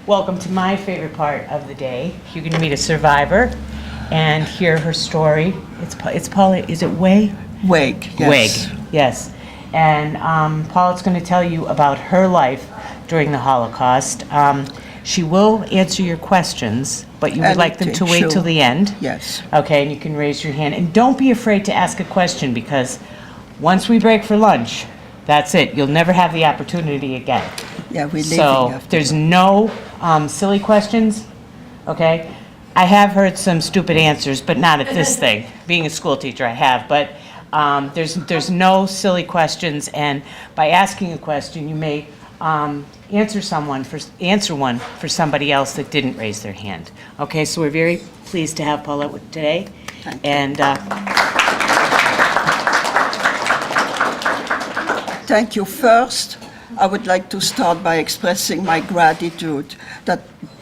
welcome to my favorite part of the day. You're going to meet a survivor and hear her story. It's Paulette, is it Wegh? Wegh, yes. Wegh, yes. And Paulette's going to tell you about her life during the Holocaust. She will answer your questions, but you would like them to wait till the end? Yes. Okay, and you can raise your hand. And don't be afraid to ask a question, because once we break for lunch, that's it. You'll never have the opportunity again. Yeah, we're leaving So after there's no silly questions, okay? I have heard some stupid answers, but not at this thing. Being a school teacher, I have, but there's no silly questions, and by asking a question, you may answer one for somebody else that didn't raise their hand. Okay, so we're very pleased to have Paulette today, and thank you. First, I would like to start by expressing my gratitude that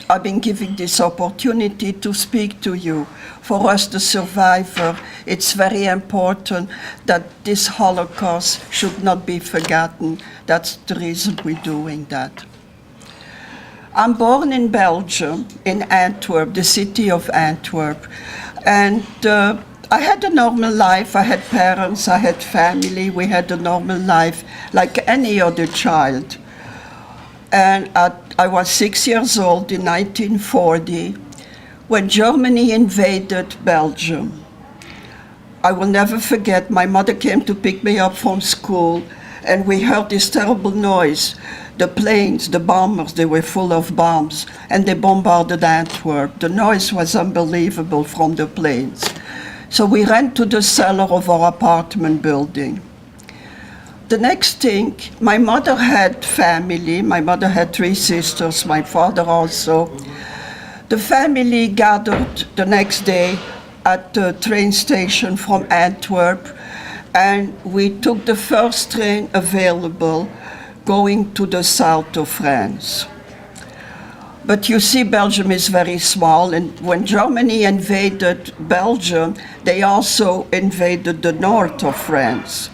I've been given this opportunity to speak to you. For us, the survivor, it's very important that this Holocaust should not be forgotten. That's the reason we're doing that. I'm born in Belgium, in Antwerp, the city of Antwerp. And I had a normal life. I had parents, I had family. We had a normal life like any other child. And I was 6 years old in 1940 when Germany invaded Belgium. I will never forget, my mother came to pick me up from school, and we heard this terrible noise. The planes, the bombers, they were full of bombs, and they bombarded Antwerp. The noise was unbelievable from the planes. So we ran to the cellar of our apartment building. The next thing, my mother had family. My mother had 3 sisters, my father also. The family gathered the next day at the train station from Antwerp, and we took the first train available going to the south of France. But you see, Belgium is very small, and when Germany invaded Belgium, they also invaded the north of France.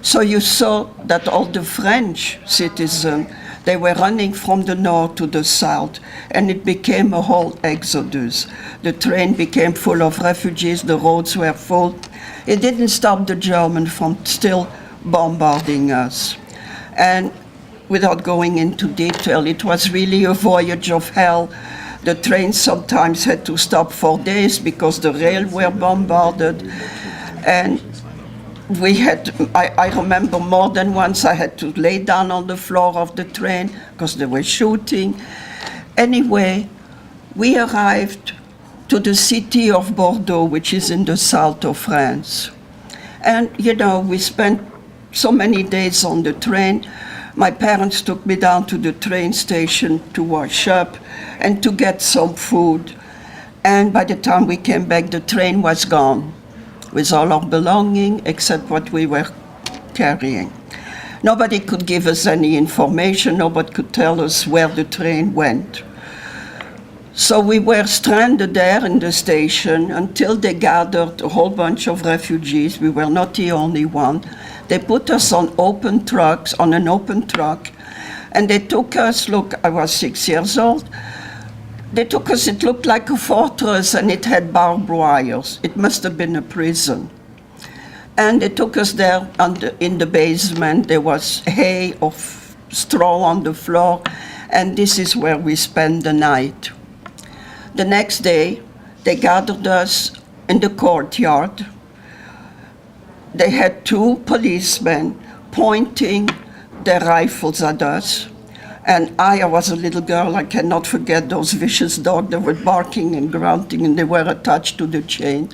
So you saw that all the French citizens, they were running from the north to the south, and it became a whole exodus. The train became full of refugees, the roads were full. It didn't stop the Germans from still bombarding us. And without going into detail, it was really a voyage of hell. The train sometimes had to stop for days because the rail were bombarded. And I remember more than once I had to lay down on the floor of the train because they were shooting. Anyway, we arrived to the city of Bordeaux, which is in the south of France. And, you know, we spent so many days on the train. My parents took me down to the train station to wash up and to get some food. And by the time we came back, the train was gone, with all our belongings except what we were carrying. Nobody could give us any information. Nobody could tell us where the train went. So we were stranded there in the station until they gathered a whole bunch of refugees. We were not the only one. They put us on an open truck, and they took us, look, I was 6 years old. They took us, it looked like a fortress, and it had barbed wires. It must have been a prison. And they took us there in the basement. There was hay or straw on the floor, and this is where we spent the night. The next day, they gathered us in the courtyard. They had 2 policemen pointing their rifles at us. And I was a little girl, I cannot forget those vicious dogs that were barking and grunting, and they were attached to the chain.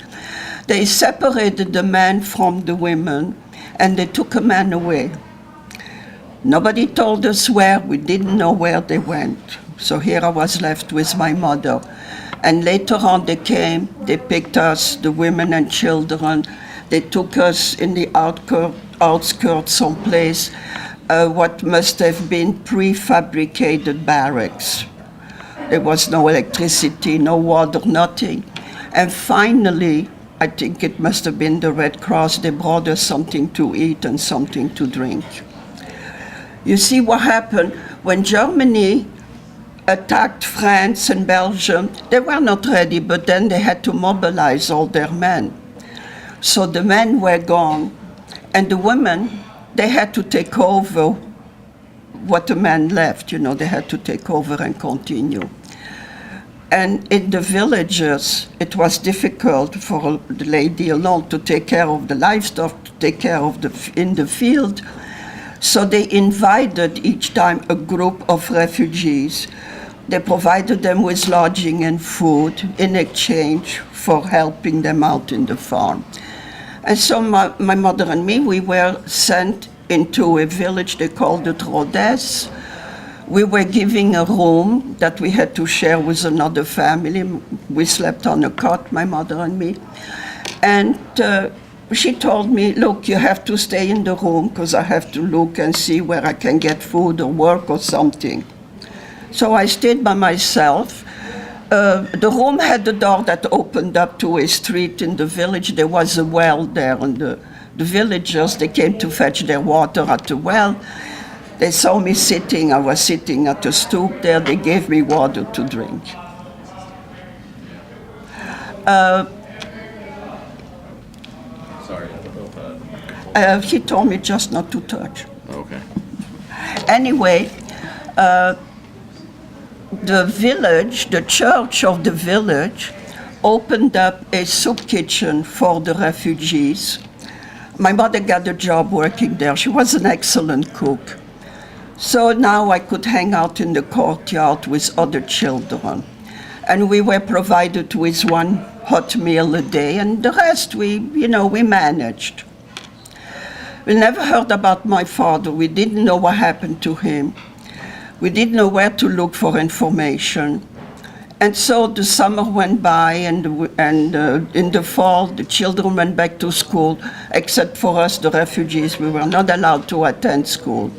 They separated the men from the women, and they took a man away. Nobody told us where, we didn't know where they went. So here I was left with my mother. And later on they came, they picked us, the women and children. They took us in the outskirts someplace, what must have been prefabricated barracks. There was no electricity, no water, nothing. And finally, I think it must have been the Red Cross, they brought us something to eat and something to drink. You see what happened when Germany attacked France and Belgium, they were not ready, but then they had to mobilize all their men. So the men were gone, and the women, they had to take over what the men left. You know, they had to take over and continue. And in the villages, it was difficult for the lady alone to take care of the livestock, to take care of in the field. So they invited each time a group of refugees. They provided them with lodging and food in exchange for helping them out in the farm. And so my mother and me, we were sent into a village they called it Rodez. We were given a room that we had to share with another family. We slept on a cot, my mother and me. And she told me, look, you have to stay in the room because I have to look and see where I can get food or work or something. So I stayed by myself. The room had a door that opened up to a street in the village. There was a well there, and the villagers, they came to fetch their water at the well. They saw me sitting. I was sitting at the stoop there. They gave me water to drink. Sorry, I don't know if He told me just not to touch. Okay. Anyway, the village, the church of the village, opened up a soup kitchen for the refugees. My mother got a job working there. She was an excellent cook. So now I could hang out in the courtyard with other children. And we were provided with one hot meal a day, and the rest we managed. We never heard about my father. We didn't know what happened to him. We didn't know where to look for information. And so the summer went by, and in the fall, the children went back to school, except for us, the refugees. We were not allowed to attend school.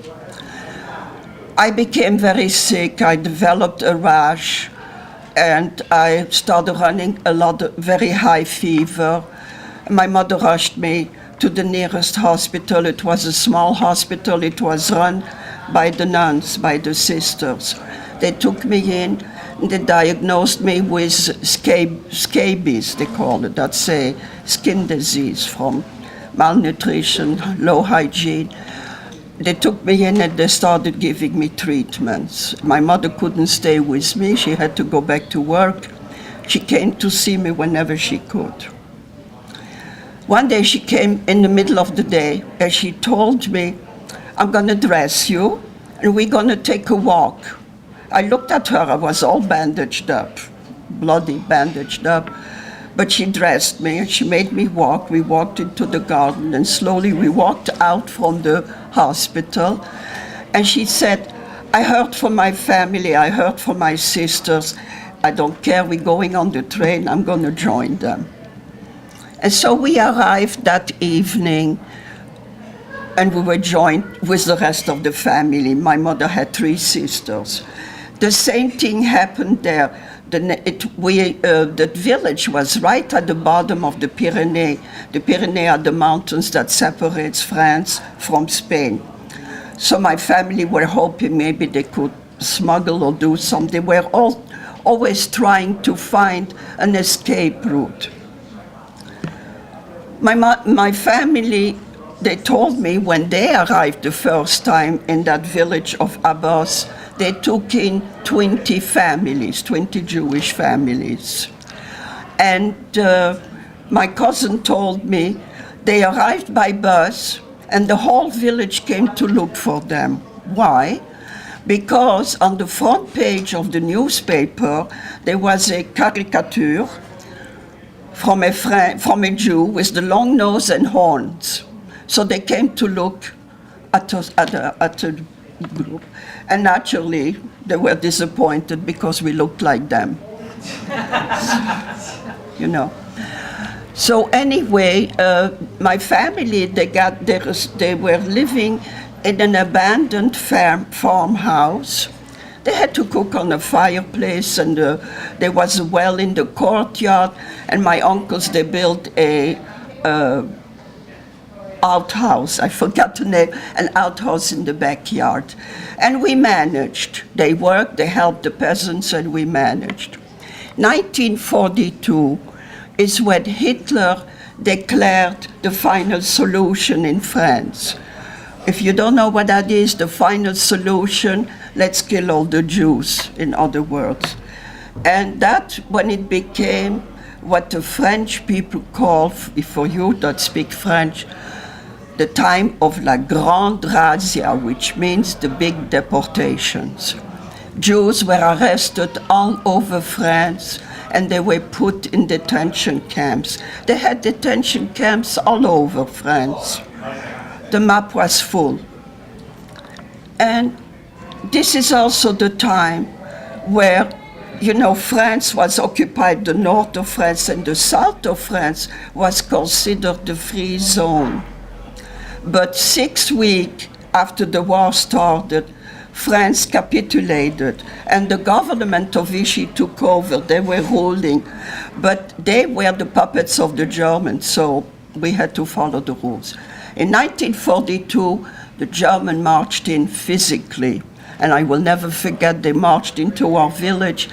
I became very sick. I developed a rash, and I started running very high fever. My mother rushed me to the nearest hospital. It was a small hospital. It was run by the nuns, by the sisters. They took me in. They diagnosed me with scabies, they call it. That's a skin disease from malnutrition, low hygiene. They took me in and they started giving me treatments. My mother couldn't stay with me. She had to go back to work. She came to see me whenever she could. One day she came in the middle of the day and she told me, I'm going to dress you and we're going to take a walk. I looked at her. I was all bandaged up, bloody bandaged up. But she dressed me and she made me walk. We walked into the garden and slowly we walked out from the hospital. And she said, I heard from my family, I heard from my sisters. I don't care, we're going on the train, I'm going to join them. And so we arrived that evening and we were joined with the rest of the family. My mother had 3 sisters. The same thing happened there. The village was right at the bottom of the Pyrenees. The Pyrenees are the mountains that separates France from Spain. So my family were hoping maybe they could smuggle or do something. They were always trying to find an escape route. My family, they told me when they arrived the first time in that village of Abbas, they took in 20 families, 20 Jewish families. And my cousin told me they arrived by bus and the whole village came to look for them. Why? Because on the front page of the newspaper, there was a caricature from a Jew with the long nose and horns. So they came to look at a group. And naturally, they were disappointed because we looked like them. You know. So anyway, my family, they were living in an abandoned farmhouse. They had to cook on a fireplace, and there was a well in the courtyard. And my uncles, they built a outhouse, I forgot the name, an outhouse in the backyard. And we managed. They worked, they helped the peasants, and we managed. 1942 is when Hitler declared the final solution in France. If you don't know what that is, the final solution, let's kill all the Jews, in other words. And that, when it became what the French people call, for you that speak French, the time of la grande razzia, which means the big deportations. Jews were arrested all over France, and they were put in detention camps. They had detention camps all over France. The map was full. And this is also the time where, you know, France was occupied, the north of France, and the south of France was considered the free zone. But 6 weeks after the war started, France capitulated, and the government of Vichy took over. They were ruling, but they were the puppets of the Germans, so we had to follow the rules. In 1942, the Germans marched in physically, and I will never forget, they marched into our village,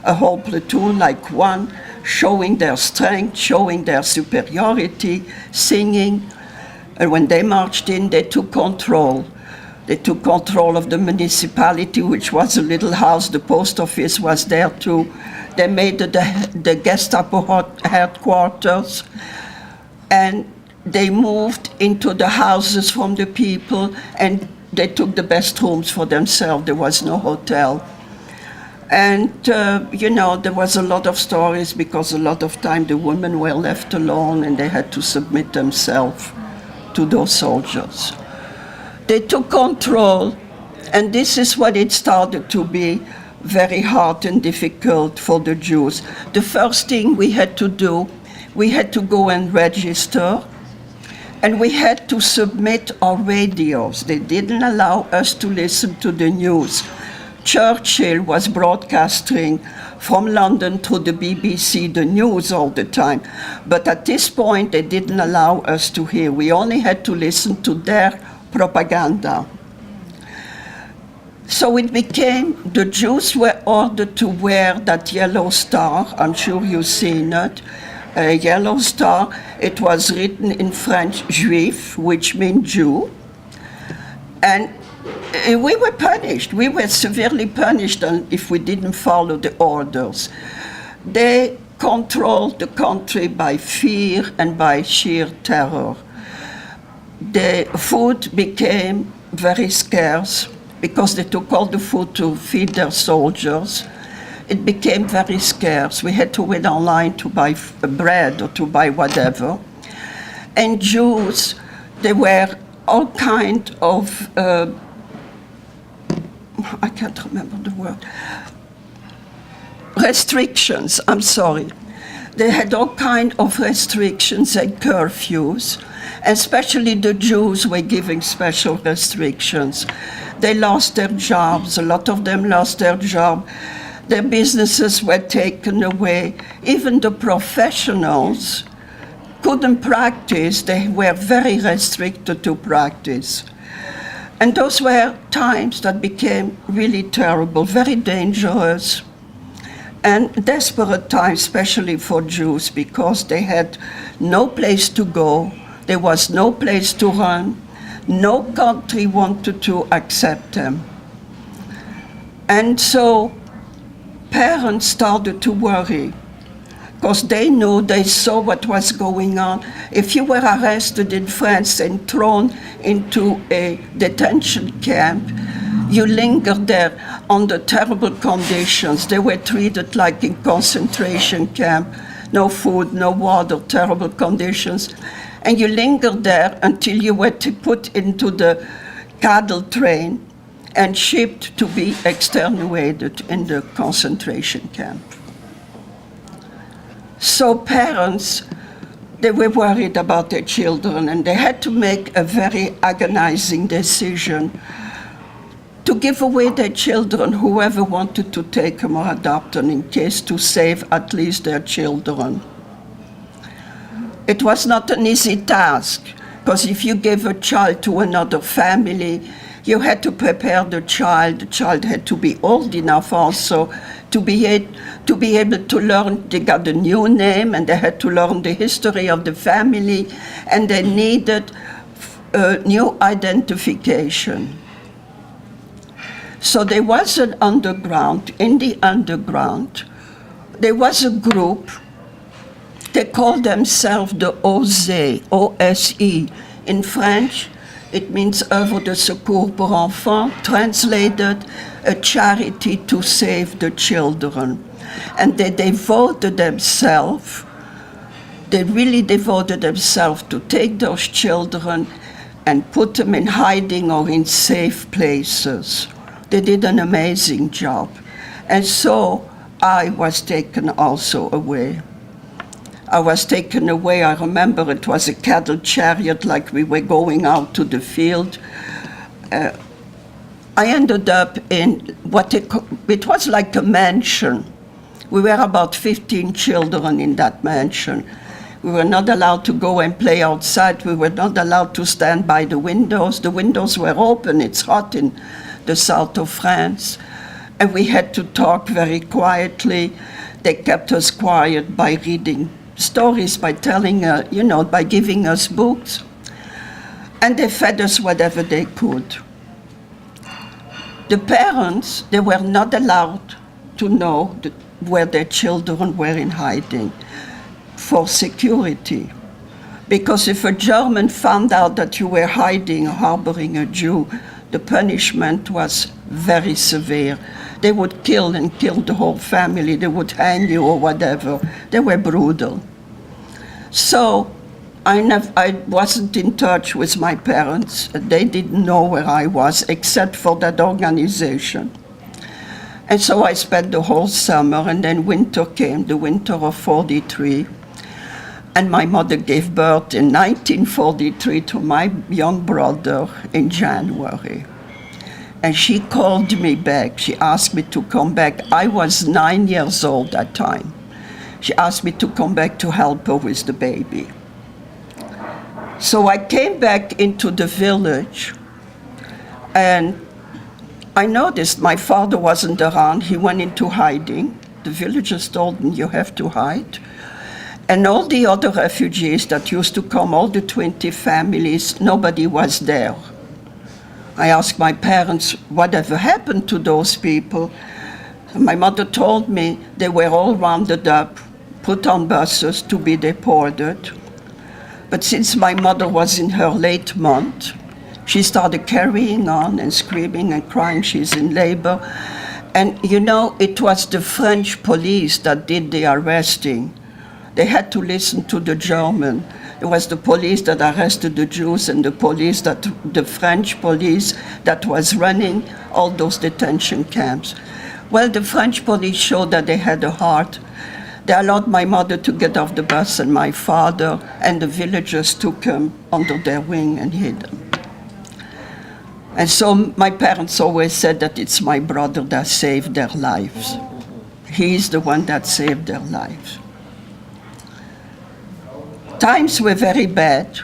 a whole platoon like one, showing their strength, showing their superiority, singing. And when they marched in, they took control. They took control of the municipality, which was a little house. The post office was there too. They made the Gestapo headquarters, and they moved into the houses from the people, and they took the best rooms for themselves. There was no hotel. And, you know, there was a lot of stories because a lot of time the women were left alone and they had to submit themselves to those soldiers. They took control, and this is what it started to be very hard and difficult for the Jews. The first thing we had to do, we had to go and register, and we had to submit our radios. They didn't allow us to listen to the news. Churchill was broadcasting from London through the BBC, the news all the time. But at this point, they didn't allow us to hear. We only had to listen to their propaganda. So it became, the Jews were ordered to wear that yellow star. I'm sure you've seen it. A yellow star. It was written in French, Juif, which means Jew. And we were punished. We were severely punished if we didn't follow the orders. They controlled the country by fear and by sheer terror. The food became very scarce because they took all the food to feed their soldiers. It became very scarce. We had to wait online to buy bread or to buy whatever. And Jews, there were all kind of, I can't remember the word, restrictions, I'm sorry. They had all kind of restrictions and curfews. Especially the Jews were giving special restrictions. They lost their jobs. A lot of them lost their job. Their businesses were taken away. Even the professionals couldn't practice. They were very restricted to practice. And those were times that became really terrible, very dangerous, and desperate times, especially for Jews, because they had no place to go. There was no place to run. No country wanted to accept them. And so parents started to worry because they knew, they saw what was going on. If you were arrested in France and thrown into a detention camp, you lingered there under terrible conditions. They were treated like in concentration camp. No food, no water, terrible conditions. And you lingered there until you were put into the cattle train and shipped to be exterminated in the concentration camp. So parents, they were worried about their children, and they had to make a very agonizing decision to give away their children, whoever wanted to take them or adopt them, in case to save at least their children. It was not an easy task, because if you gave a child to another family, You had to prepare the child had to be old enough also to be able to learn. They got a new name and they had to learn the history of the family, and they needed new identification. So there was an underground. In the underground, there was a group. They called themselves the OSE, O-S-E. In French, it means Œuvre de Secours pour Enfants, translated a charity to save the children. And they devoted themselves, they really devoted themselves to take those children and put them in hiding or in safe places. They did an amazing job. And so I was taken also away. I was taken away. I remember it was a cattle chariot, like we were going out to the field. I ended up in it was like a mansion. We were about 15 children in that mansion. We were not allowed to go and play outside. We were not allowed to stand by the windows. The windows were open. It's hot in the south of France. And we had to talk very quietly. They kept us quiet by reading stories, by telling, by giving us books. And they fed us whatever they could. The parents, they were not allowed to know where their children were in hiding for security. Because if a German found out that you were hiding or harboring a Jew, the punishment was very severe. They would kill the whole family. They would hang you or whatever. They were brutal. So I wasn't in touch with my parents. They didn't know where I was, except for that organization. And so I spent the whole summer, and then winter came, the winter of 43. And my mother gave birth in 1943 to my young brother in January. And she called me back. She asked me to come back. I was 9 years old that time. She asked me to come back to help her with the baby. So I came back into the village, and I noticed my father wasn't around. He went into hiding. The villagers told him, you have to hide. And all the other refugees that used to come, all the 20 families, nobody was there. I asked my parents, whatever happened to those people? My mother told me they were all rounded up, put on buses to be deported. But since my mother was in her late month, she started carrying on and screaming and crying. She's in labor. And it was the French police that did the arresting. They had to listen to the German. It was the police that arrested the Jews, and the French police that was running all those detention camps. Well, the French police showed that they had a heart. They allowed my mother to get off the bus, and my father, and the villagers took him under their wing and hid him. And so my parents always said that it's my brother that saved their lives. He's the one that saved their lives. Times were very bad.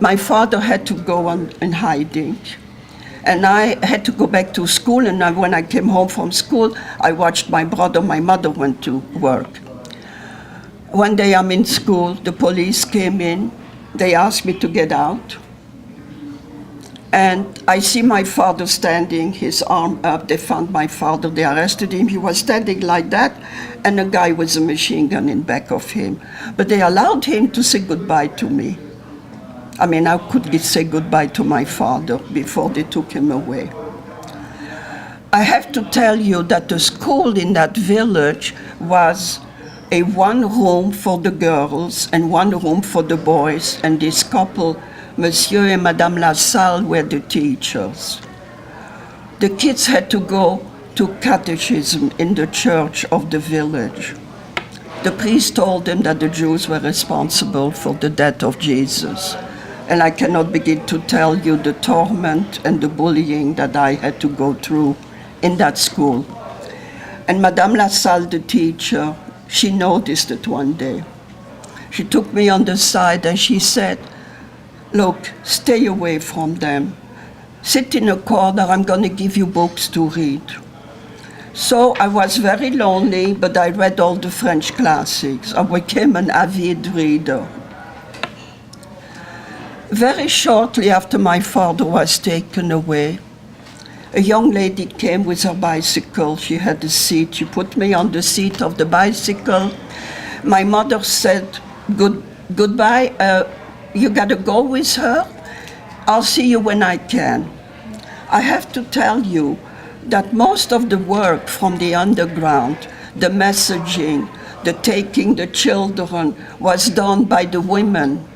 My father had to go in hiding, and I had to go back to school, and when I came home from school, I watched my mother went to work. One day I'm in school, the police came in, they asked me to get out, and I see my father standing, his arm up. They found my father, they arrested him. He was standing like that, and a guy with a machine gun in back of him. But they allowed him to say goodbye to me. I mean, how could he say goodbye to my father before they took him away? I have to tell you that the school in that village was a one room for the girls and one room for the boys, and this couple, Monsieur and Madame Lassalle, were the teachers. The kids had to go to catechism in the church of the village. The priest told them that the Jews were responsible for the death of Jesus. And I cannot begin to tell you the torment and the bullying that I had to go through in that school. And Madame Lassalle, the teacher, she noticed it one day. She took me on the side and she said, look, stay away from them. sit in a corner, I'm going to give you books to read. So I was very lonely, but I read all the French classics. I became an avid reader. Very shortly after my father was taken away, a young lady came with her bicycle. She had a seat. She put me on the seat of the bicycle. My mother said, goodbye, you gotta go with her. I'll see you when I can. I have to tell you that most of the work from the underground, the messaging, the taking the children, was done by the women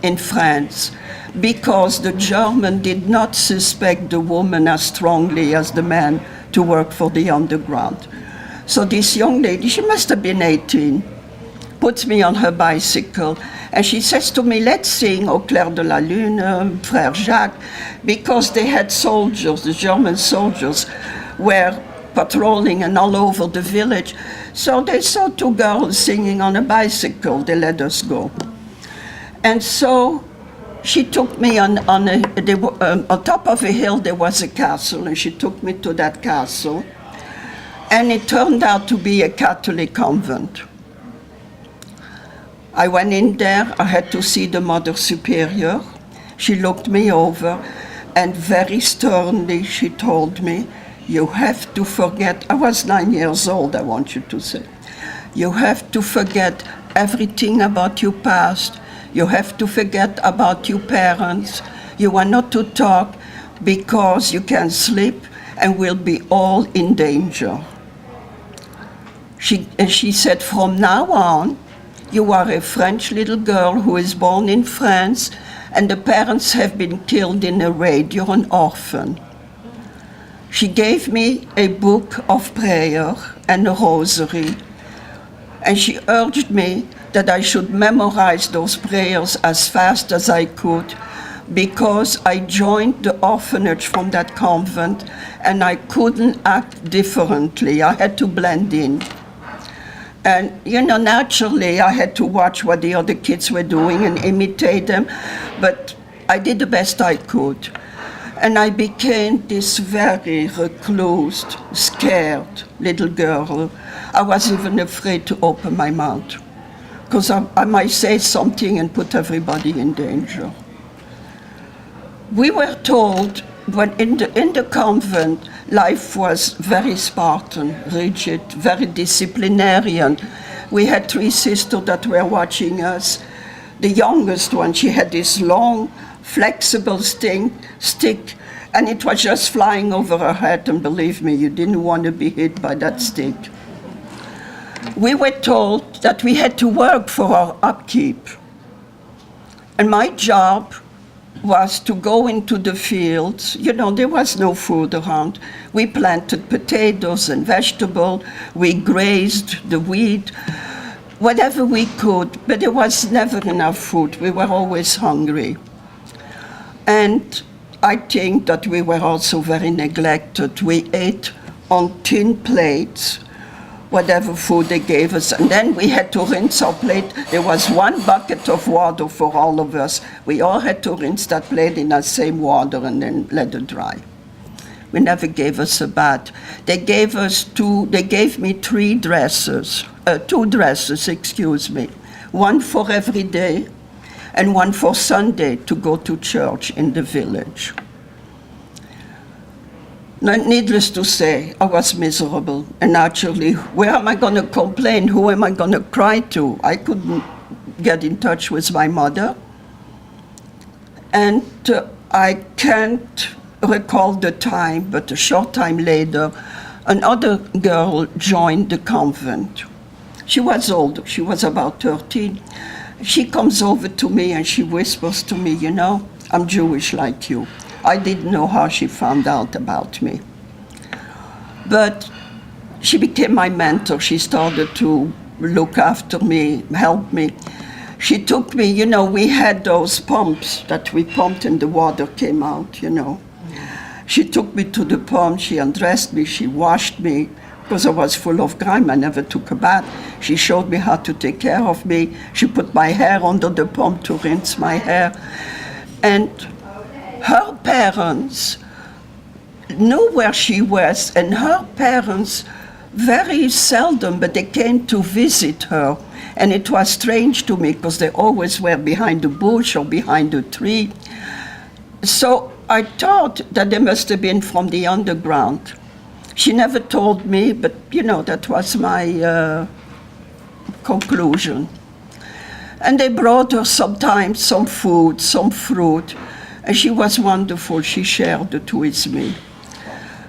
in France, because the German did not suspect the woman as strongly as the man to work for the underground. So this young lady, she must have been 18, puts me on her bicycle, and she says to me, let's sing Au clair de la lune, Frère Jacques, because they had soldiers, the German soldiers were patrolling and all over the village. So they saw two girls singing on a bicycle. They let us go. And so she took me on top of a hill. There was a castle, and she took me to that castle. And it turned out to be a Catholic convent. I went in there. I had to see the Mother Superior. She looked me over, and very sternly she told me, you have to forget, I was 9 years old, I want you to say. You have to forget everything about your past. You have to forget about your parents. You are not to talk because you can sleep and will be all in danger. She said, from now on, you are a French little girl who is born in France, and the parents have been killed in a raid. You're an orphan. She gave me a book of prayer and a rosary, and she urged me that I should memorize those prayers as fast as I could, because I joined the orphanage from that convent, and I couldn't act differently. I had to blend in. And, naturally, I had to watch what the other kids were doing and imitate them, but I did the best I could. And I became this very reclused, scared little girl. I was even afraid to open my mouth, because I might say something and put everybody in danger. We were told when in the convent, life was very Spartan, rigid, very disciplinarian. We had 3 sisters that were watching us. The youngest one, she had this long, flexible stick, and it was just flying over her head, and believe me, you didn't want to be hit by that stick. We were told that we had to work for our upkeep. And my job was to go into the fields. There was no food around. We planted potatoes and vegetables. We grazed the wheat, whatever we could, but there was never enough food. We were always hungry. And I think that we were also very neglected. We ate on tin plates, whatever food they gave us, and then we had to rinse our plate. There was 1 bucket of water for all of us. We all had to rinse that plate in that same water and then let it dry. We never gave us a bath. They gave me 2 dresses, one for every day and one for Sunday to go to church in the village. Needless to say, I was miserable, and naturally, where am I going to complain? Who am I going to cry to? I couldn't get in touch with my mother, and I can't recall the time, but a short time later, another girl joined the convent. She was older, she was about 13. She comes over to me and she whispers to me, I'm Jewish like you. I didn't know how she found out about me. But she became my mentor. She started to look after me, help me. She took me, we had those pumps that we pumped and the water came out, She took me to the pump, she undressed me, she washed me, because I was full of grime, I never took a bath. She showed me how to take care of me. She put my hair under the pump to rinse my hair. And her parents knew where she was, and her parents very seldom, but they came to visit her. And it was strange to me because they always were behind the bush or behind a tree. So I thought that they must have been from the underground. She never told me, but that was my conclusion. And they brought her sometimes some food, some fruit, and she was wonderful. She shared it with me.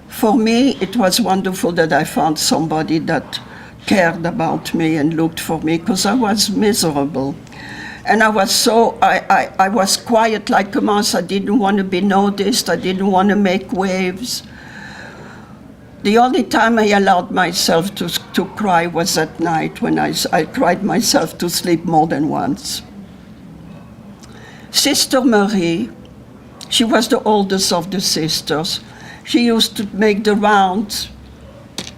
For me, it was wonderful that I found somebody that cared about me and looked for me, because I was miserable. And I was quiet like a mouse. I didn't want to be noticed. I didn't want to make waves. The only time I allowed myself to cry was at night, when I cried myself to sleep more than once. Sister Marie, she was the oldest of the sisters. She used to make the rounds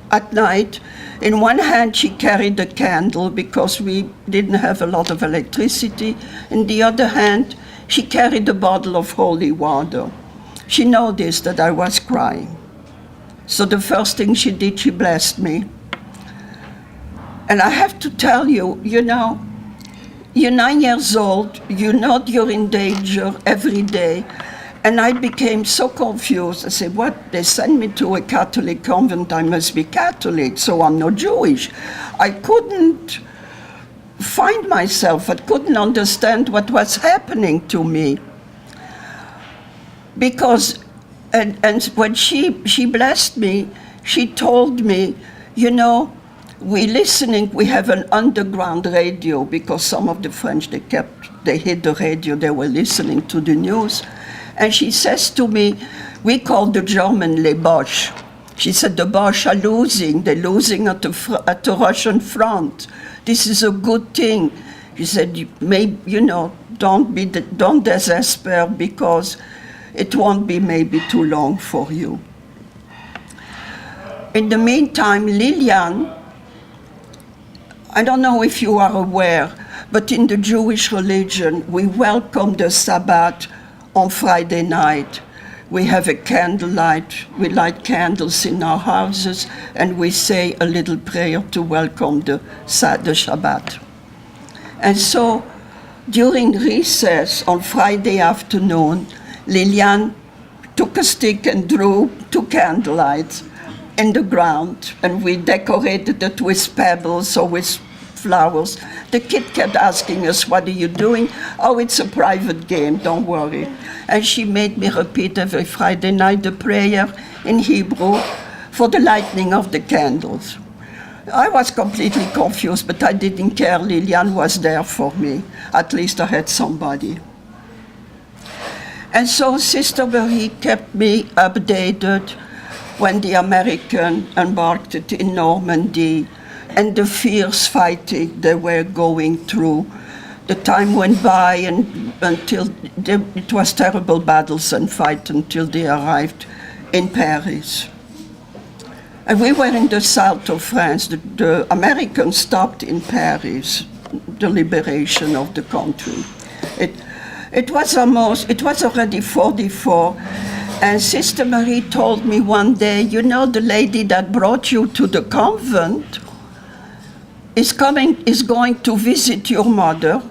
at night. In one hand, she carried a candle because we didn't have a lot of electricity. In the other hand, she carried a bottle of holy water. She noticed that I was crying. So the first thing she did, she blessed me. And I have to tell you, you're 9 years old, you know you're in danger every day. And I became so confused. I said, what? They sent me to a Catholic convent, I must be Catholic, so I'm not Jewish. I couldn't find myself. I couldn't understand what was happening to me. Because, and when she blessed me, she told me, we have an underground radio, because some of the French, they hid the radio, they were listening to the news. And she says to me, we call the German les Boches. She said, the Boches are losing. They're losing at the Russian front. This is a good thing. She said, don't despair, because it won't be maybe too long for you. In the meantime, Lilian, I don't know if you are aware, but in the Jewish religion, we welcome the Sabbath on Friday night. We have a candlelight. We light candles in our houses, and we say a little prayer to welcome the Shabbat. And so, during recess on Friday afternoon, Lilian took a stick and drew 2 candlelights in the ground, and we decorated it with pebbles or with flowers. The kid kept asking us, what are you doing? Oh, it's a private game, don't worry. And she made me repeat every Friday night the prayer in Hebrew for the lighting of the candles. I was completely confused, but I didn't care. Lilian was there for me. At least I had somebody. And so Sister Marie kept me updated when the Americans embarked in Normandy, and the fierce fighting they were going through. The time went by until it was terrible battles and fight until they arrived in Paris. And we were in the south of France. The Americans stopped in Paris, the liberation of the country. It was already 44. And Sister Marie told me one day, the lady that brought you to the convent is going to visit your mother.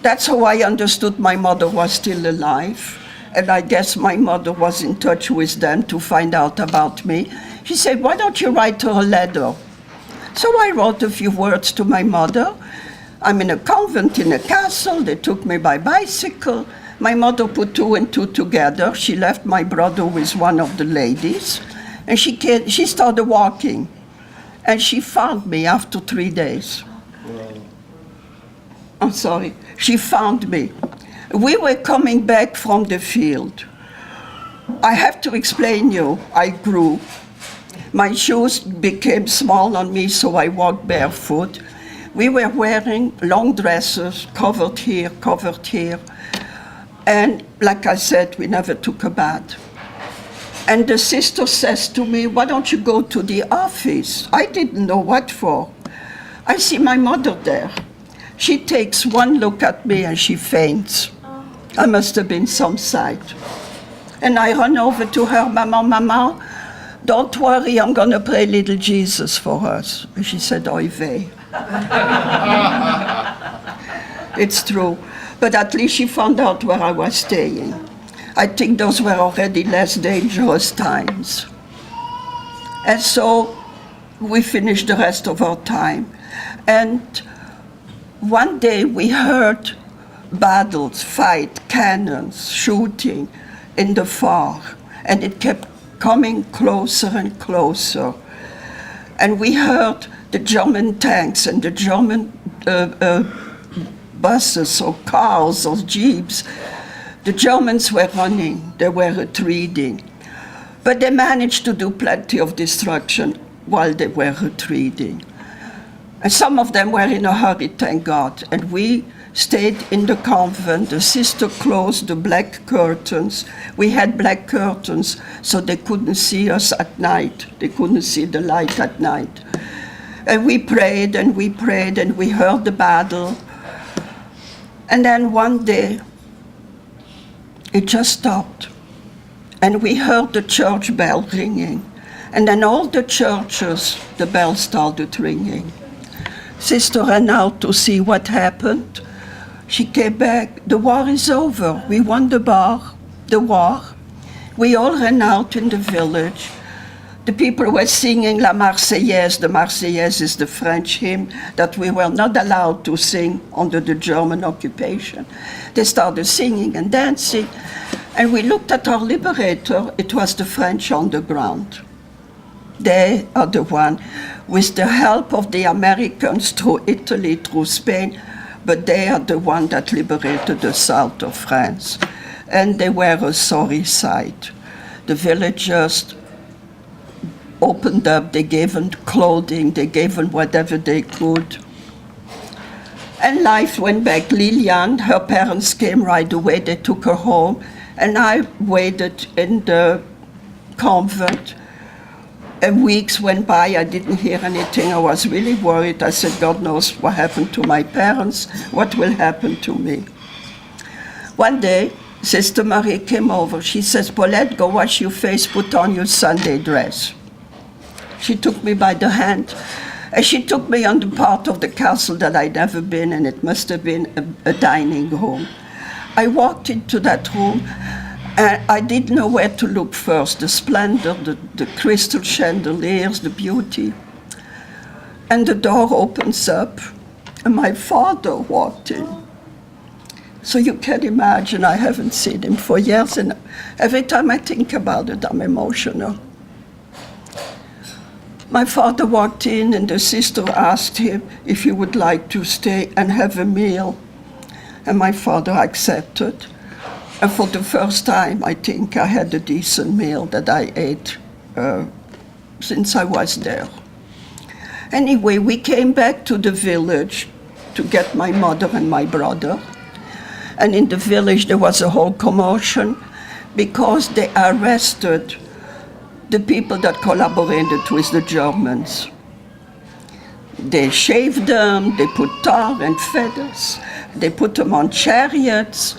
That's how I understood my mother was still alive. And I guess my mother was in touch with them to find out about me. She said, why don't you write her a letter? So I wrote a few words to my mother. I'm in a convent in a castle. They took me by bicycle. My mother put 2 and 2 together. She left my brother with one of the ladies. And she started walking. And she found me after 3 days. I'm sorry. She found me. We were coming back from the field. I have to explain you, I grew. My shoes became small on me, so I walked barefoot. We were wearing long dresses, covered here. And like I said, we never took a bath. And the sister says to me, why don't you go to the office? I didn't know what for. I see my mother there. She takes one look at me and she faints. I must have been some sight. And I run over to her, Mama, don't worry, I'm going to pray little Jesus for us. And she said, Oy vey. It's true. But at least she found out where I was staying. I think those were already less dangerous times. And so we finished the rest of our time. And one day we heard battles, fight, cannons, shooting in the far. And it kept coming closer and closer. And we heard the German tanks and the German buses or cars or jeeps. The Germans were running, they were retreating. But they managed to do plenty of destruction while they were retreating. And some of them were in a hurry, thank God. And we stayed in the convent. The sister closed the black curtains. We had black curtains, so they couldn't see us at night. They couldn't see the light at night. And we prayed and we prayed and we heard the battle. And then one day, it just stopped. And we heard the church bell ringing. And then all the churches, the bells started ringing. Sister ran out to see what happened. She came back. The war is over. We won the war. We all ran out in the village. The people were singing La Marseillaise. The Marseillaise is the French hymn that we were not allowed to sing under the German occupation. They started singing and dancing. And we looked at our liberator. It was the French on the ground. They are the one, with the help of the Americans through Italy, through Spain, but they are the one that liberated the south of France. And they were a sorry sight. The villagers opened up, they gave them clothing, they gave them whatever they could. And life went back. Liliane, her parents came right away, they took her home, and I waited in the convent. And weeks went by, I didn't hear anything. I was really worried. I said, God knows what happened to my parents, what will happen to me. One day, Sister Marie came over. She says, Paulette, go wash your face, put on your Sunday dress. She took me by the hand, and she took me on the part of the castle that I'd never been, and it must have been a dining room. I walked into that room, and I didn't know where to look first, the splendor, the crystal chandeliers, the beauty. And the door opens up, and my father walked in. So you can imagine, I haven't seen him for years, and every time I think about it, I'm emotional. My father walked in, and the sister asked him if he would like to stay and have a meal. And my father accepted. And for the first time, I think I had a decent meal that I ate since I was there. Anyway, we came back to the village to get my mother and my brother. And in the village, there was a whole commotion because they arrested the people that collaborated with the Germans. They shaved them, they put tar and feathers, they put them on chariots,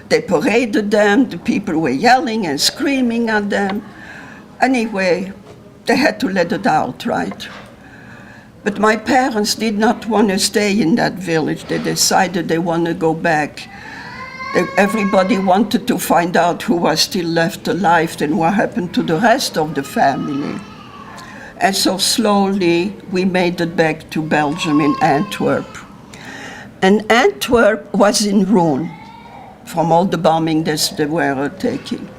they paraded them, the people were yelling and screaming at them. Anyway, they had to let it out, right? But my parents did not want to stay in that village. They decided they want to go back. Everybody wanted to find out who was still left alive and what happened to the rest of the family. And so slowly we made it back to Belgium in Antwerp. And Antwerp was in ruin from all the bombing that they were taking.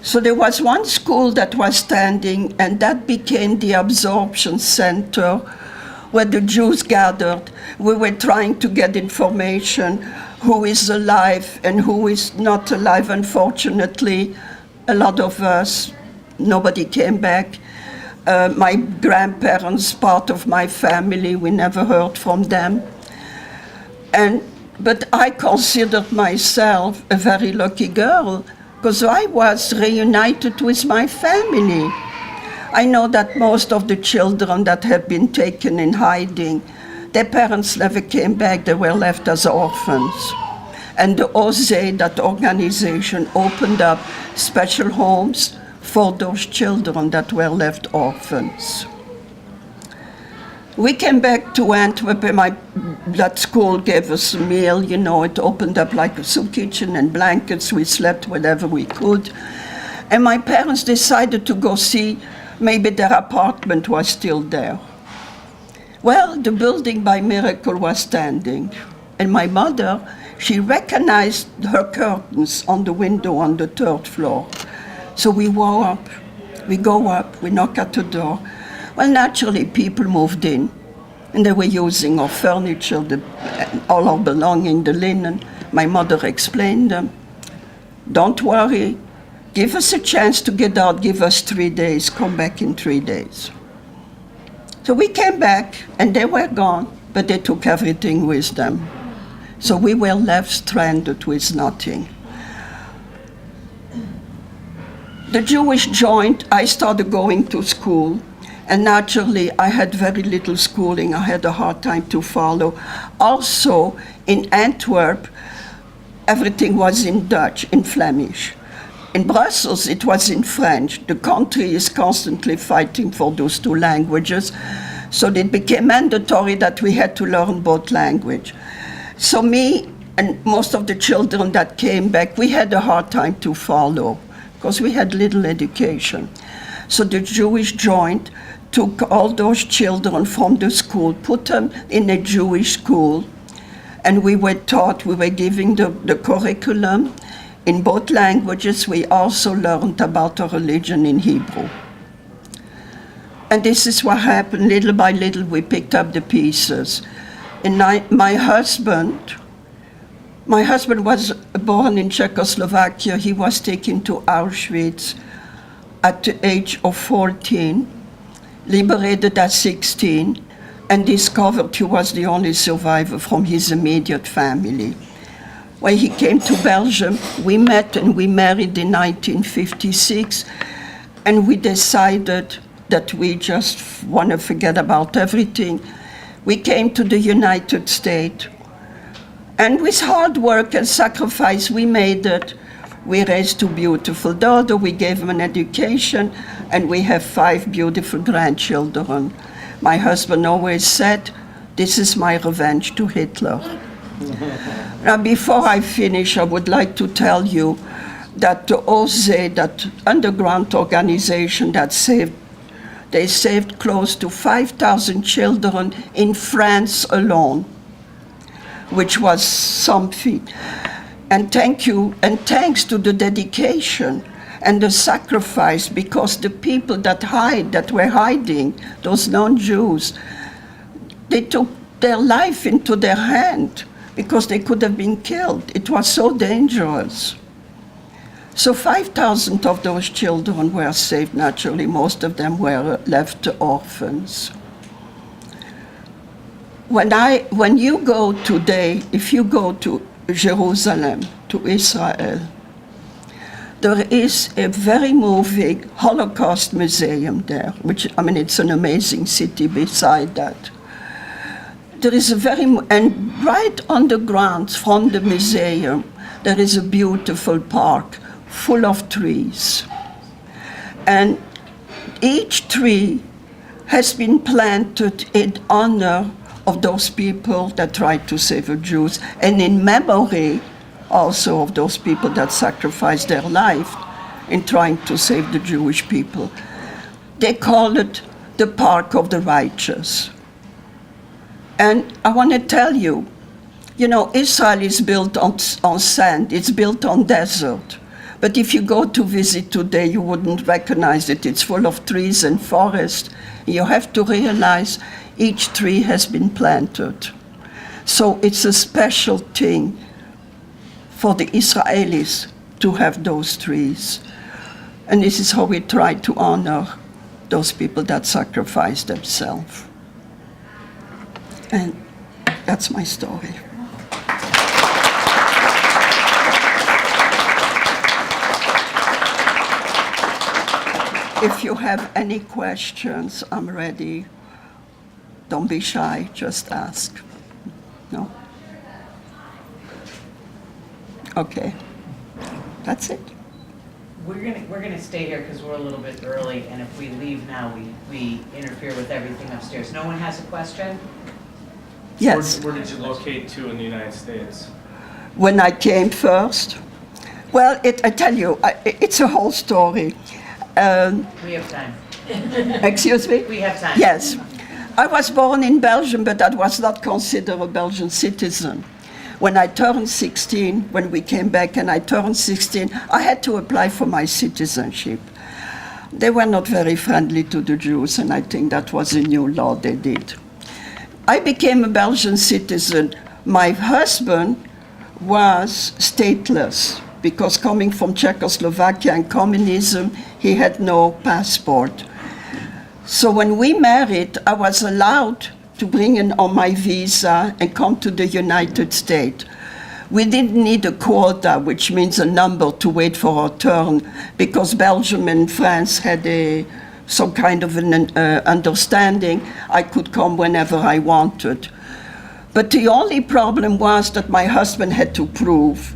So there was one school that was standing, and that became the absorption center where the Jews gathered. We were trying to get information, who is alive and who is not alive. Unfortunately, a lot of us, nobody came back. My grandparents, part of my family, we never heard from them. But I considered myself a very lucky girl because I was reunited with my family. I know that most of the children that have been taken in hiding, their parents never came back, they were left as orphans. And the OZE, that organization, opened up special homes for those children that were left orphans. We came back to Antwerp, and that school gave us a meal. You know, it opened up like a soup kitchen and blankets. We slept wherever we could. And my parents decided to go see maybe their apartment was still there. Well, the building by miracle was standing. And my mother, she recognized her curtains on the window on the 3rd floor. So we go up, we knock at the door. Well, naturally, people moved in, and they were using our furniture, all our belongings, the linen. My mother explained them. Don't worry, give us a chance to get out, give us 3 days, come back in 3 days. So we came back, and they were gone, but they took everything with them. So we were left stranded with nothing. The Jewish joint, I started going to school. And naturally, I had very little schooling. I had a hard time to follow. Also, in Antwerp, everything was in Dutch, in Flemish. In Brussels, it was in French. The country is constantly fighting for those 2 languages. So it became mandatory that we had to learn both languages. So me and most of the children that came back, we had a hard time to follow because we had little education. So the Jewish joint took all those children from the school, put them in a Jewish school, and we were taught, we were giving the curriculum in both languages. We also learned about our religion in Hebrew. And this is what happened. Little by little, we picked up the pieces. And my husband was born in Czechoslovakia. He was taken to Auschwitz at the age of 14. Liberated at 16, and discovered he was the only survivor from his immediate family. When he came to Belgium, we met and we married in 1956, and we decided that we just want to forget about everything. We came to the United States, and with hard work and sacrifice, we made it. We raised 2 beautiful daughters, we gave them an education, and we have 5 beautiful grandchildren. My husband always said, this is my revenge to Hitler. Now, before I finish, I would like to tell you that the OZE, that underground organization they saved close to 5,000 children in France alone, which was something. And thank you, and thanks to the dedication and the sacrifice, because the people that were hiding, those non-Jews, they took their life into their hand because they could have been killed. It was so dangerous. So 5,000 of those children were saved. Naturally, most of them were left orphans. When you go today, if you go to Jerusalem, to Israel, there is a very moving Holocaust museum there, it's an amazing city beside that. There is and right on the grounds from the museum, there is a beautiful park full of trees. And each tree has been planted in honor of those people that tried to save the Jews, and in memory also of those people that sacrificed their life in trying to save the Jewish people. They call it the Park of the Righteous. And I want to tell you, Israel is built on sand, it's built on desert. But if you go to visit today, you wouldn't recognize it. It's full of trees and forest. You have to realize each tree has been planted. So it's a special thing for the Israelis to have those trees. And this is how we try to honor those people that sacrifice themselves. And that's my story. If you have any questions, I'm ready. Don't be shy, just ask. No? Okay. That's it. We're gonna stay here because we're a little bit early, and if we leave now, we interfere with everything upstairs. No one has a question? Yes. Where did you locate to in the United States? When I came first, well, I tell you, it's a whole story. We have time. Excuse me? We have time. Yes. I was born in Belgium, but I was not considered a Belgian citizen. When I turned 16, when we came back and I turned 16, I had to apply for my citizenship. They were not very friendly to the Jews, and I think that was a new law they did. I became a Belgian citizen. My husband was stateless because coming from Czechoslovakia and communism, he had no passport. So when we married, I was allowed to bring in on my visa and come to the United States. We didn't need a quota, which means a number to wait for our turn, because Belgium and France had some kind of an understanding. I could come whenever I wanted. But the only problem was that my husband had to prove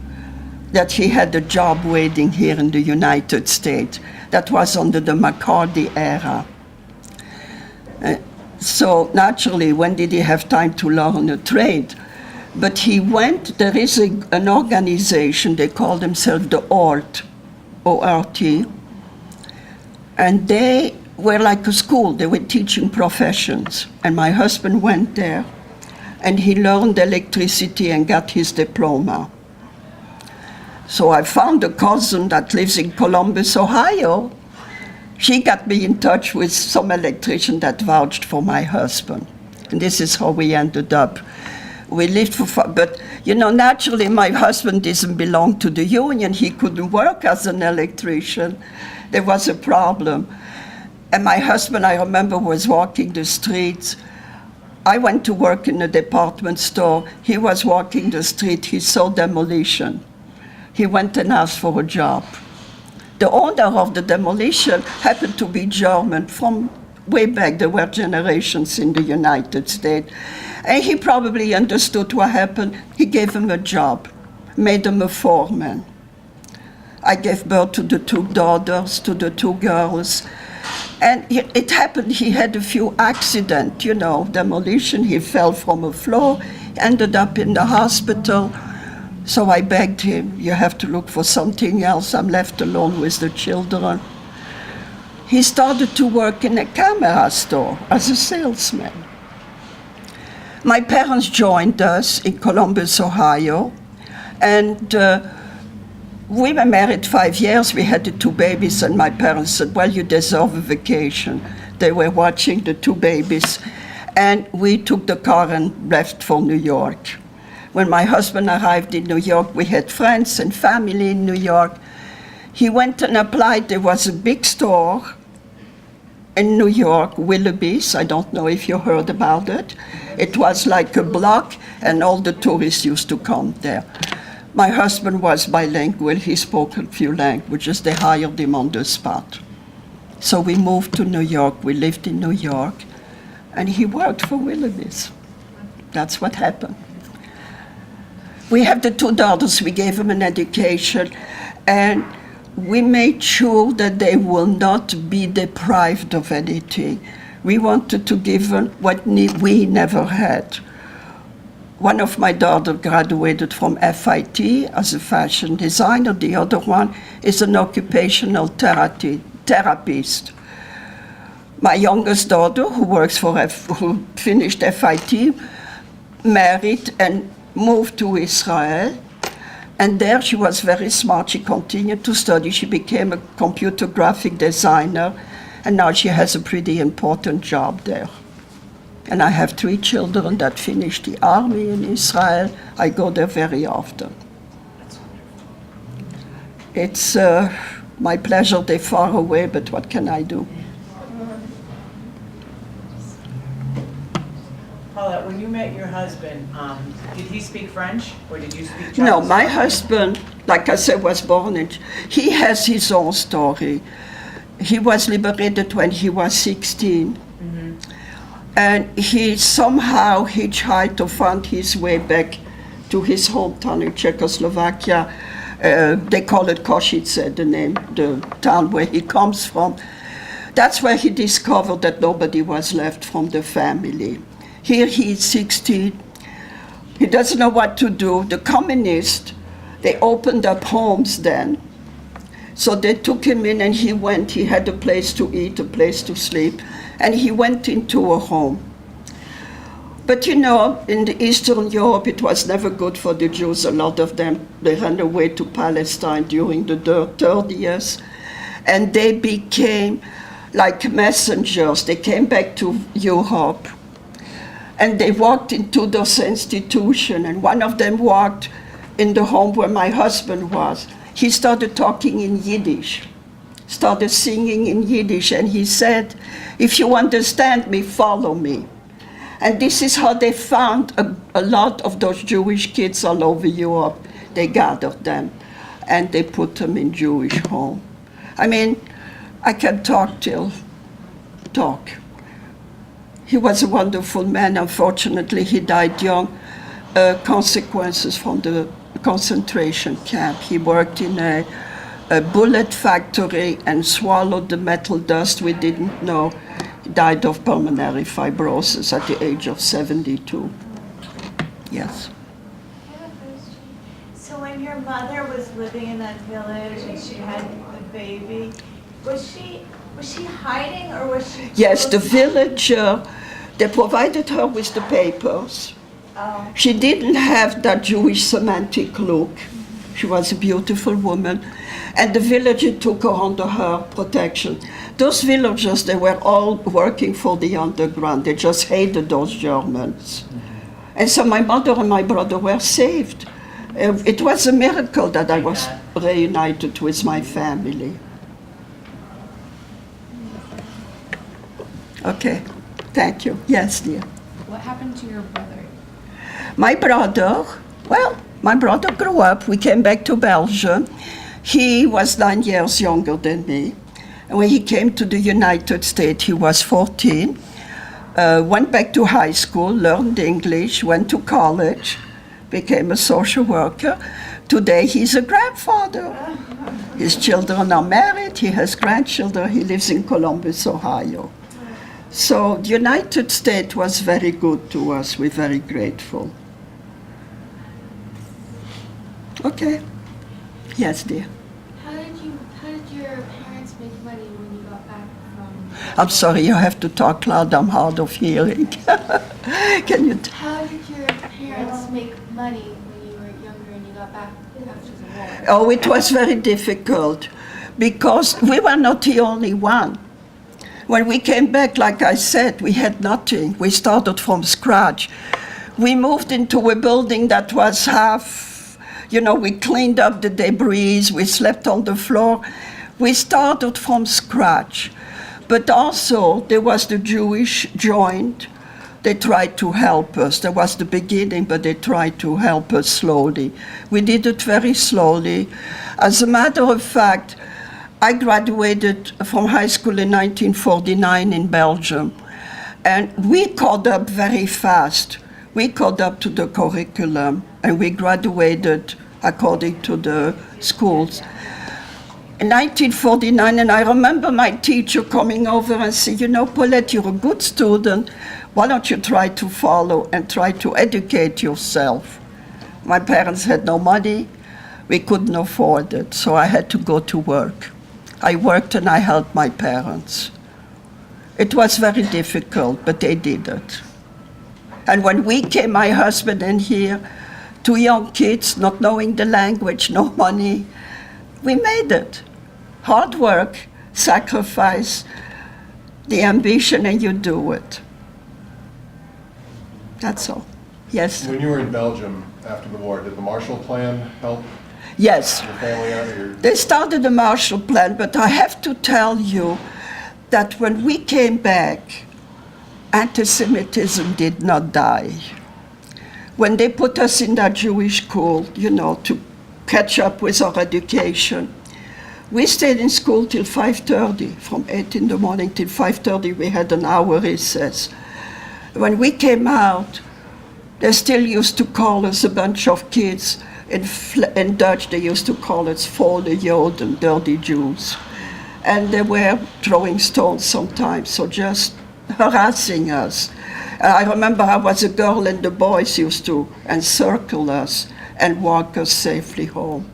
that he had a job waiting here in the United States. That was under the McCarthy era. So naturally, when did he have time to learn a trade? But he went, there is an organization, they call themselves the ORT, O-R-T, and they were like a school, they were teaching professions. And my husband went there, and he learned electricity and got his diploma. So I found a cousin that lives in Columbus, Ohio. She got me in touch with some electrician that vouched for my husband. And this is how we ended up. We lived but naturally my husband didn't belong to the union. He couldn't work as an electrician. There was a problem. And my husband, I remember, was walking the streets. I went to work in a department store. He was walking the street. He saw demolition. He went and asked for a job. The owner of the demolition happened to be German from way back. There were generations in the United States. And he probably understood what happened. He gave him a job, made him a foreman. I gave birth to the 2 daughters, to the 2 girls. And it happened, he had a few accidents, demolition. He fell from a floor, ended up in the hospital. So I begged him, you have to look for something else. I'm left alone with the children. He started to work in a camera store as a salesman. My parents joined us in Columbus, Ohio, and we were married 5 years. We had the 2 babies, and my parents said, well, you deserve a vacation. They were watching the 2 babies, and we took the car and left for New York. When my husband arrived in New York, we had friends and family in New York. He went and applied. There was a big store in New York, Willoughby's. I don't know if you heard about it. It was like a block, and all the tourists used to come there. My husband was bilingual. He spoke a few languages. They hired him on the spot. So we moved to New York. We lived in New York, and he worked for Willoughby's. That's what happened. We have the 2 daughters. We gave them an education, and we made sure that they will not be deprived of anything. We wanted to give them what we never had. One of my daughters graduated from FIT as a fashion designer. The other one is an occupational therapist. My youngest daughter, who finished FIT, married and moved to Israel, and there she was very smart. She continued to study. She became a computer graphic designer, and now she has a pretty important job there. And I have 3 children that finished the army in Israel. I go there very often. It's my pleasure. They're far away, but what can I do? Paulette, when you met your husband, did he speak French or did you speak Chinese? No, my husband, like I said, was born in, he has his own story. He was liberated when he was 16. Mm-hmm. And he hitchhiked to find his way back to his hometown in Czechoslovakia. They call it Košice, the name, the town where he comes from. That's where he discovered that nobody was left from the family. Here he is 16. He doesn't know what to do. The communists, they opened up homes then. So they took him in and he went. He had a place to eat, a place to sleep, and he went into a home. But you know, in the Eastern Europe, it was never good for the Jews. A lot of them, they ran away to Palestine during the 30s, and they became like messengers. They came back to Europe, and they walked into those institutions, and one of them walked in the home where my husband was. He started talking in Yiddish, started singing in Yiddish, and he said, "If you understand me, follow me." And this is how they found a lot of those Jewish kids all over Europe. They gathered them, and they put them in Jewish home. I mean, I can talk. He was a wonderful man. Unfortunately, he died young. Consequences from the concentration camp. He worked in a bullet factory and swallowed the metal dust we didn't know. He died of pulmonary fibrosis at the age of 72. Yes. So when your mother was living in that village and she had the baby, was she hiding or was she? Yes, the villager, they provided her with the papers. Oh. She didn't have that Jewish semantic look. She was a beautiful woman, and the villager took her under her protection. Those villagers, they were all working for the underground. They just hated those Germans. And so my mother and my brother were saved. It was a miracle that I was reunited with my family. Okay, thank you. Yes, dear. What happened to your brother? My brother grew up. We came back to Belgium. He was 9 years younger than me. And when he came to the United States, he was 14. Went back to high school, learned English, went to college, became a social worker. Today, he's a grandfather. His children are married. He has grandchildren. He lives in Columbus, Ohio. So the United States was very good to us. We're very grateful. Okay. Yes, dear. How did your parents make money when you got back from? I'm sorry, you have to talk loud. I'm hard of hearing. Can you? How did your parents make money when you were younger and you got back after the war? Oh, it was very difficult because we were not the only one. When we came back, like I said, we had nothing. We started from scratch. We moved into a building that was half, we cleaned up the debris, we slept on the floor. We started from scratch. But also, there was the Jewish joint. They tried to help us. That was the beginning, but they tried to help us slowly. We did it very slowly. As a matter of fact, I graduated from high school in 1949 in Belgium, and we caught up very fast. We caught up to the curriculum, and we graduated according to the schools. In 1949, and I remember my teacher coming over and saying, Paulette, you're a good student. Why don't you try to follow and try to educate yourself? My parents had no money. We couldn't afford it, so I had to go to work. I worked and I helped my parents. It was very difficult, but they did it. And when we came, my husband and here, 2 young kids, not knowing the language, no money, we made it. Hard work, sacrifice, the ambition, and you do it. That's all. Yes? When you were in Belgium after the war, did the Marshall Plan help Yes. your family out of your... They started the Marshall Plan, but I have to tell you that when we came back, anti-Semitism did not die. When they put us in that Jewish school, to catch up with our education, we stayed in school till 5:30. From 8 in the morning till 5:30, we had an hour recess. When we came out, they still used to call us a bunch of kids. In Dutch, they used to call it volle Joden, dirty Jews. And they were throwing stones sometimes, so just harassing us. I remember I was a girl and the boys used to encircle us and walk us safely home.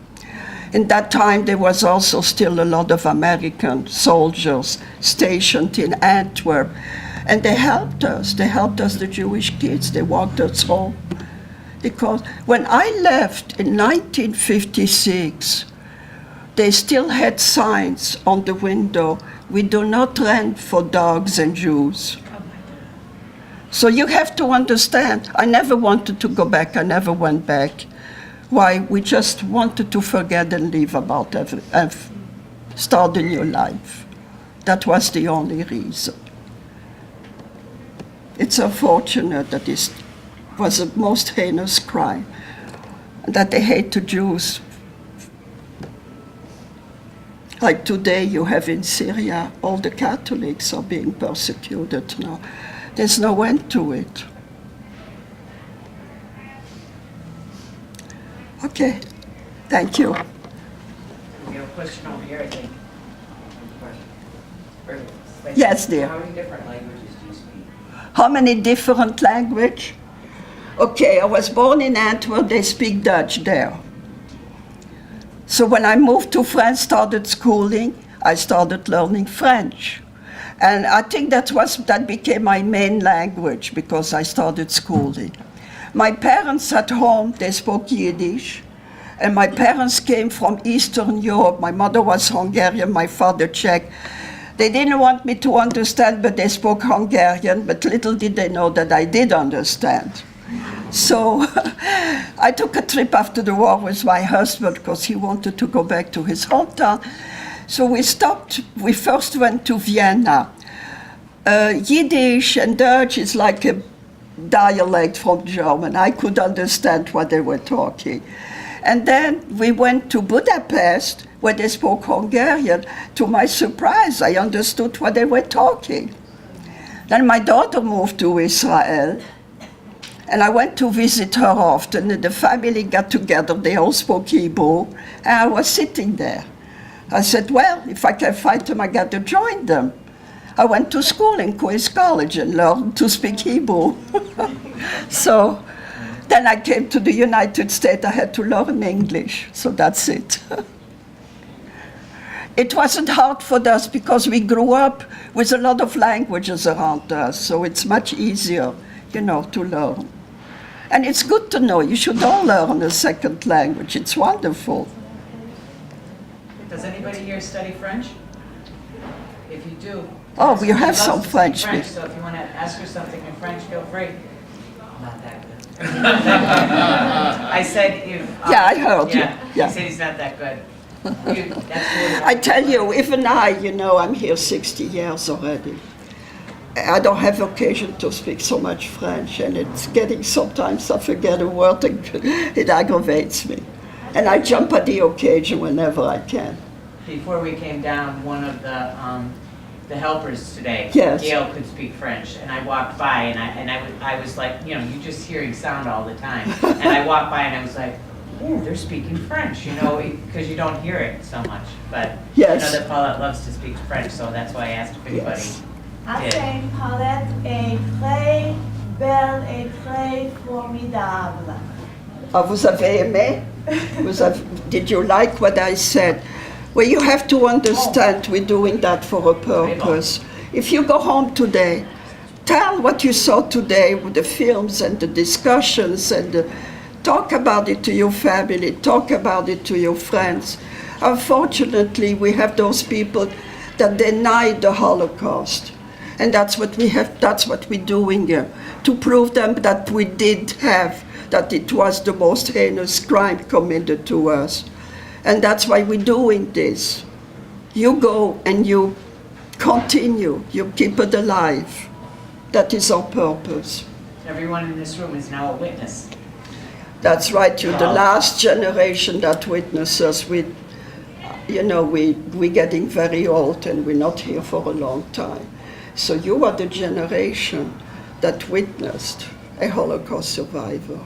In that time, there was also still a lot of American soldiers stationed in Antwerp. And they helped us, the Jewish kids, they walked us home. Because when I left in 1956, they still had signs on the window, "We do not rent for dogs and Jews." So you have to understand, I never wanted to go back, I never went back. Why? We just wanted to forget and leave start a new life. That was the only reason. It's unfortunate that this was the most heinous crime, that they hate the Jews. Like today you have in Syria, all the Catholics are being persecuted now. There's no end to it. Okay, thank you. We have a question over here, I think. Yes, dear. How many different languages do you speak? How many different languages? Okay, I was born in Antwerp, they speak Dutch there. So when I moved to France, started schooling, I started learning French. And I think that became my main language because I started schooling. My parents at home, they spoke Yiddish. And my parents came from Eastern Europe. My mother was Hungarian, my father Czech. They didn't want me to understand, but they spoke Hungarian, but little did they know that I did understand. So I took a trip after the war with my husband because he wanted to go back to his hometown. So we first went to Vienna. Yiddish and Dutch is like a dialect from German. I could understand what they were talking. And then we went to Budapest, where they spoke Hungarian. To my surprise, I understood what they were talking. Then my daughter moved to Israel, and I went to visit her often, and the family got together, they all spoke Hebrew, and I was sitting there. I said, well, if I can find them, I got to join them. I went to school in Queen's College and learned to speak Hebrew. So then I came to the United States, I had to learn English, so that's it. It wasn't hard for us because we grew up with a lot of languages around us, so it's much easier, to learn. And it's good to know, you should all learn a second language, it's wonderful. Does anybody here study French? If you do. Oh, we have loves some to speak French So if you want to ask her something in French, feel free. Not that good. I said if... Yeah, I heard you. Yeah. He said he's not that good. That's I tell you, even I'm here 60 years already. I don't have occasion to speak so much French, and it's getting sometimes I forget a word and it aggravates me. And I jump at the occasion whenever I can. Before we came down, one of the helpers today, Yes. Gail, could speak French, and I walked by, and I was like, you're just hearing sound all the time, and I walked by and I was like, oh, they're speaking French, because you don't hear it so much. But Yes. I know that Paulette loves to speak French, so that's why I asked if anybody Yes. I did. think Paulette est très belle et très formidable. Vous avez aimé? Did you like what I said? Well, you have to understand we're doing that for a purpose. If you go home today, tell what you saw today with the films and the discussions and talk about it to your family, talk about it to your friends. Unfortunately, we have those people that deny the Holocaust. And that's what we're doing here, to prove them that we did have, that it was the most heinous crime committed to us. And that's why we're doing this. You go and you continue, you keep it alive. That is our purpose. Everyone in this room is now a witness. That's right, you're the last generation that witnesses. We're getting very old and we're not here for a long time. So you are the generation that witnessed a Holocaust survivor.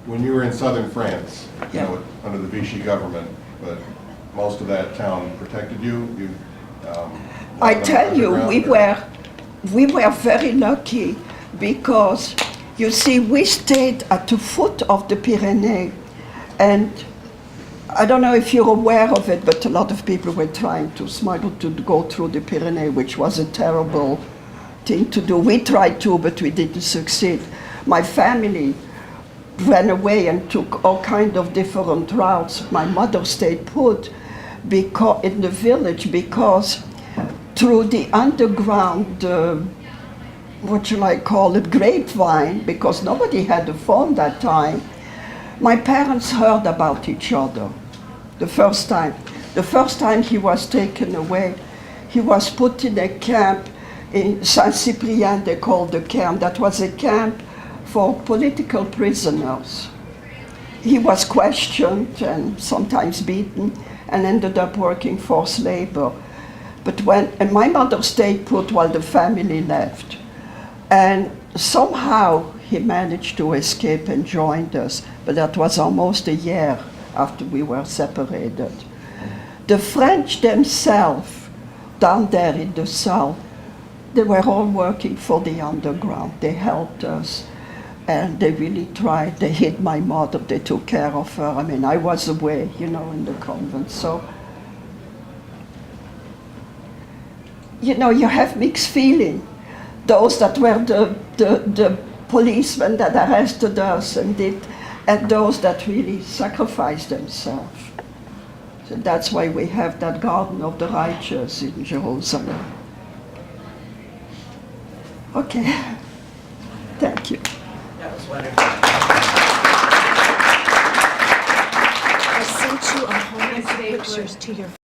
when you were in southern France, you Yeah. know, under the Vichy government, but most of that town protected you? I tell you, we were very lucky because, you see, we stayed at the foot of the Pyrenees, and I don't know if you're aware of it, but a lot of people were trying to smuggle to go through the Pyrenees, which was a terrible thing to do. We tried to, but we didn't succeed. My family ran away and took all kind of different routes. My mother stayed put in the village because through the underground, what shall I call it, grapevine, because nobody had a phone that time, my parents heard about each other the first time. The first time he was taken away, he was put in a camp in Saint-Cyprien, they called the camp. That was a camp for political prisoners. He was questioned and sometimes beaten and ended up working forced labor. But and my mother stayed put while the family left. And somehow he managed to escape and joined us, but that was almost a year after we were separated. The French themselves, down there in the south, they were all working for the underground. They helped us, and they really tried. They hid my mother, they took care of her. I mean, I was away, you know, in the convent, so. You know, you have mixed feeling. Those that were the policemen that arrested us and those that really sacrificed themselves. So that's why we have that Garden of the Righteous in Jerusalem. Okay, thank you. That was wonderful. I sent you a whole bunch of pictures to your